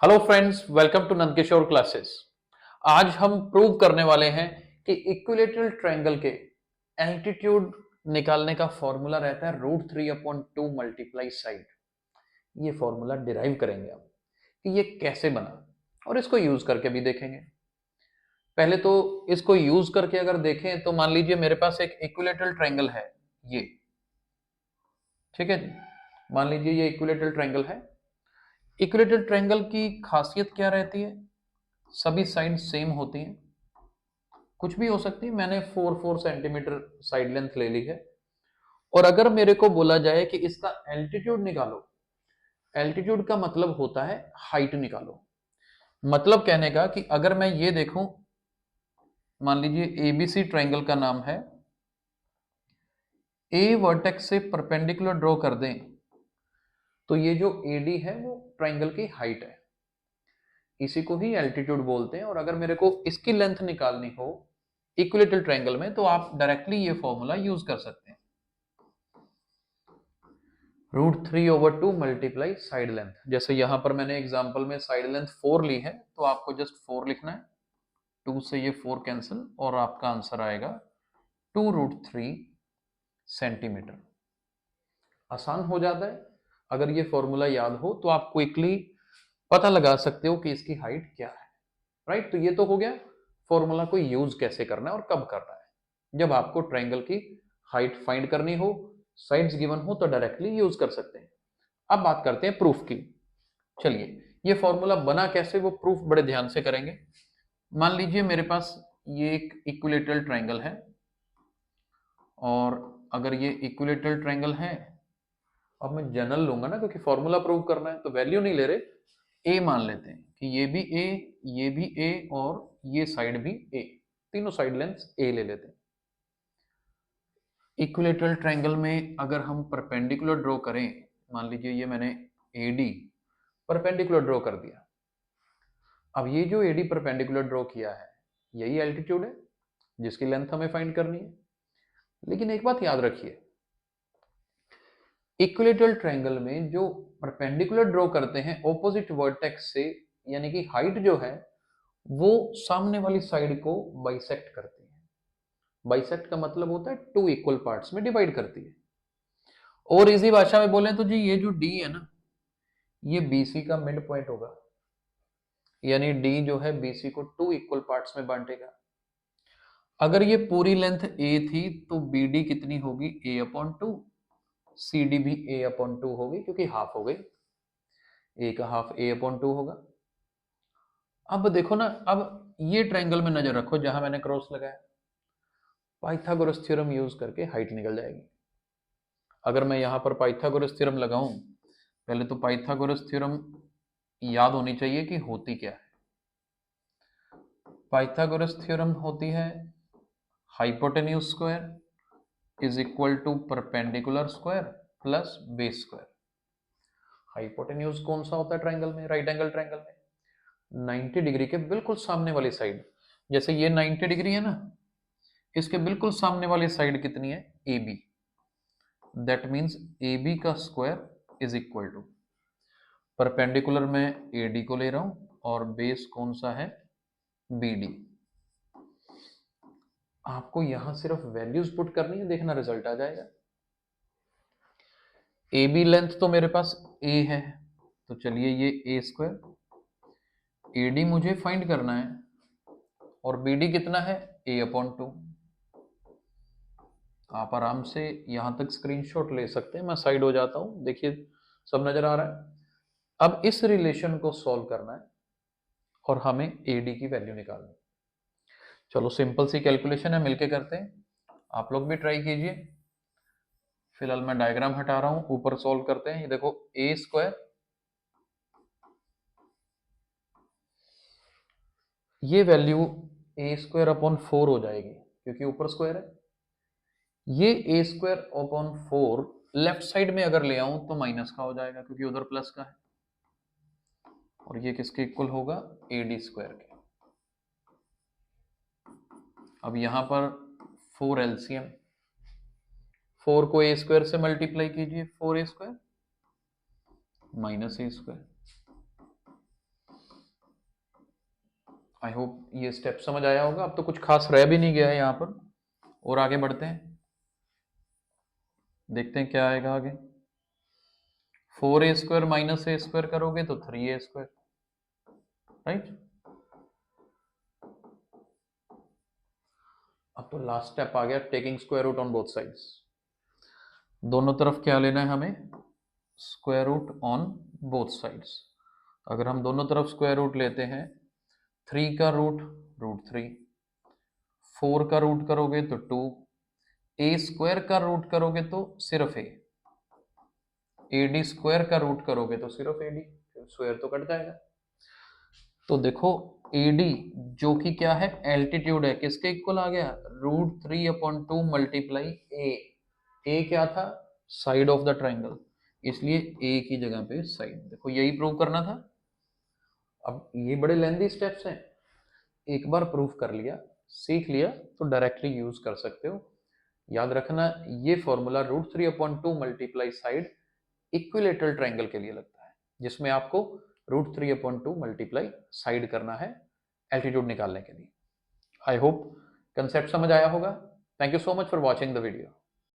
Hello friends, welcome to Nandkishore classes. आज हम prove करने वाले हैं कि इक्विलेटरल ट्रायंगल के एल्टीट्यूड निकालने का फॉर्मूला रहता है √3/2 मल्टीप्लाई साइड। ये फॉर्मूला डिराइव करेंगे हम कि ये कैसे बना और इसको यूज करके भी देखेंगे। पहले तो इसको यूज करके अगर देखें तो मान लीजिए मेरे पास एक इक्विलेटरल ट्रायंगल है ये, ठीक है जी। मान लीजिए ये इक्विलेटरल ट्रायंगल है। इक्विलेटरल ट्रायंगल की खासियत क्या रहती है? सभी साइड सेम होती हैं, कुछ भी हो सकती है। मैंने 4 सेंटीमीटर साइड लेंथ ले ली है और अगर मेरे को बोला जाए कि इसका एल्टीट्यूड निकालो, एल्टीट्यूड का मतलब होता है हाइट निकालो। मतलब कहने का कि अगर मैं ये देखूं, मान लीजिए एबीसी ट्रायंगल का नाम है, ए वर्टेक्स से परपेंडिकुलर ड्रॉ कर दें तो ये जो एडी है वो ट्रायंगल की हाइट है, इसी को ही एल्टीट्यूड बोलते हैं। और अगर मेरे को इसकी लेंथ निकालनी हो इक्विलेटरल ट्रायंगल में तो आप डायरेक्टली ये फॉर्मूला यूज कर सकते हैं, √3/2 मल्टीप्लाई साइड लेंथ। जैसे यहां पर मैंने एग्जांपल में साइड लेंथ 4 ली है तो आपको जस्ट 4 लिखना है, 2 से ये 4 कैंसिल और आपका आंसर आएगा 2√3 सेंटीमीटर। आसान हो जाता है। अगर ये फॉर्मूला याद हो तो आप क्विकली पता लगा सकते हो कि इसकी हाइट क्या है, राइट। तो ये तो हो गया फॉर्मूला को यूज कैसे करना है और कब करना है। जब आपको ट्रायंगल की हाइट फाइंड करनी हो, साइड्स गिवन हो, तो डायरेक्टली यूज कर सकते हैं। अब बात करते हैं प्रूफ की। चलिए, ये फॉर्मूला बना कैसे वो प्रूफ बड़े ध्यान से करेंगे। मान लीजिए मेरे पास ये एक इक्विलेटरल ट्रायंगल है और अगर ये इक्विलेटरल ट्रायंगल है, अब मैं जनरल लूंगा ना क्योंकि फॉर्मूला प्रूव करना है, तो वैल्यू नहीं ले रहे, ए मान लेते हैं कि ये भी ए, ये भी ए और ये साइड भी ए, तीनों साइड लेंथ ए ले लेते हैं। इक्विलेटरल ट्रायंगल में अगर हम परपेंडिकुलर ड्रॉ करें, मान लीजिए ये मैंने एडी परपेंडिकुलर ड्रॉ कर दिया। अब ये जो एडी परपेंडिकुलर ड्रॉ किया है यही एल्टीट्यूड है जिसकी लेंथ हमें फाइंड करनी है। लेकिन एक बात याद रखिए, इक्विलेटरल ट्रायंगल में जो परपेंडिकुलर ड्रॉ करते हैं ऑपोजिट वर्टेक्स से, यानी कि हाइट जो है वो सामने वाली साइड को बाइसेक्ट करती है। बाइसेक्ट का मतलब होता है टू इक्वल पार्ट्स में डिवाइड करती है। और इसी भाषा में बोलें तो जी ये जो डी है ना, ये बीसी का मिड पॉइंट होगा, यानी डी जो है बीसी को टू इक्वल पार्ट्स में बांटेगा। अगर ये पूरी लेंथ ए थी तो बीडी कितनी होगी, a/2। सीडी भी a/2 होगी क्योंकि हाफ हो गई, ए का हाफ a/2 होगा। अब देखो ना, अब ये ट्रायंगल में नजर रखो जहां मैंने क्रॉस लगाया, पाइथागोरस थ्योरम यूज करके हाइट निकल जाएगी। अगर मैं यहां पर पाइथागोरस थ्योरम लगाऊं, पहले तो पाइथागोरस थ्योरम याद होनी चाहिए कि होती क्या है। पाइथागोरस थ्योरम होती है hypotenuse square is equal to perpendicular square plus base square. Hypotenuse कौन सा होता है ट्रायंगल में, राइट एंगल ट्रायंगल में 90 डिग्री के बिल्कुल सामने वाली साइड। जैसे ये 90 डिग्री है ना, इसके बिल्कुल सामने वाली साइड कितनी है, A B. That means A B का square is equal to, perpendicular में ए डी को ले रहा हूं और बेस कौन सा है, बी डी। आपको यहां सिर्फ वैल्यूज पुट करनी है, देखना रिजल्ट आ जाएगा। ए बी लेंथ तो मेरे पास ए है, तो चलिए ये ए स्क्वायर, ए डी मुझे फाइंड करना है और बी डी कितना है, a/2। आप आराम से यहां तक स्क्रीनशॉट ले सकते हैं, मैं साइड हो जाता हूं, देखिए सब नजर आ रहा है। अब इस रिलेशन को सॉल्व करना है और हमें ए डी की वैल्यू निकालनी है। चलो सिंपल सी कैलकुलेशन है, मिलके करते हैं, आप लोग भी ट्राई कीजिए। फिलहाल मैं डायग्राम हटा रहा हूं, ऊपर सॉल्व करते हैं। ये देखो ए स्क्वायर, ये वैल्यू a² / 4 हो जाएगी क्योंकि ऊपर स्क्वायर है। ये a² / 4 लेफ्ट साइड में अगर ले आऊं तो माइनस का हो जाएगा क्योंकि उधर प्लस का है, और ये किसके इक्वल होगा, AD² के। अब यहां पर 4 एलसीएम, 4 को a² से मल्टीप्लाई कीजिए, 4a² - a²। आई होप ये स्टेप समझ आया होगा। अब तो कुछ खास रह भी नहीं गया है यहाँ पर, और आगे बढ़ते हैं, देखते हैं क्या आएगा आगे। 4a² माइनस a² करोगे तो 3a², राइट। अब तो लास्ट स्टेप आ गया, taking square root on both sides. दोनों तरफ क्या लेना है हमें, square root on both sides. अगर हम दोनों तरफ स्क्वायर रूट लेते हैं, 3 का रूट √3, 4 का रूट करोगे तो 2, a² का रूट करोगे तो सिर्फ ad² का रूट करोगे तो सिर्फ ad, स्क्वायर तो कट जाएगा। तो देखो AD जो कि क्या है, एल्टीट्यूड है, किसके इक्वल आ गया, √3/2 मल्टीप्लाई ए क्या था, साइड ऑफ द ट्राइंगल, इसलिए ए की जगह पे साइड। देखो यही प्रूव करना था। अब ये बड़े लेंथी स्टेप्स हैं, एक बार प्रूव कर लिया, सीख लिया, तो डायरेक्टली यूज कर सकते हो। याद रखना ये formula √3/2 multiply side equilateral triangle के लिए लगता है, जिसमें आपको √3/2 मल्टीप्लाई साइड करना है एल्टीट्यूड निकालने के लिए। आई होप कंसेप्ट समझ आया होगा। Thank you so much for watching the video.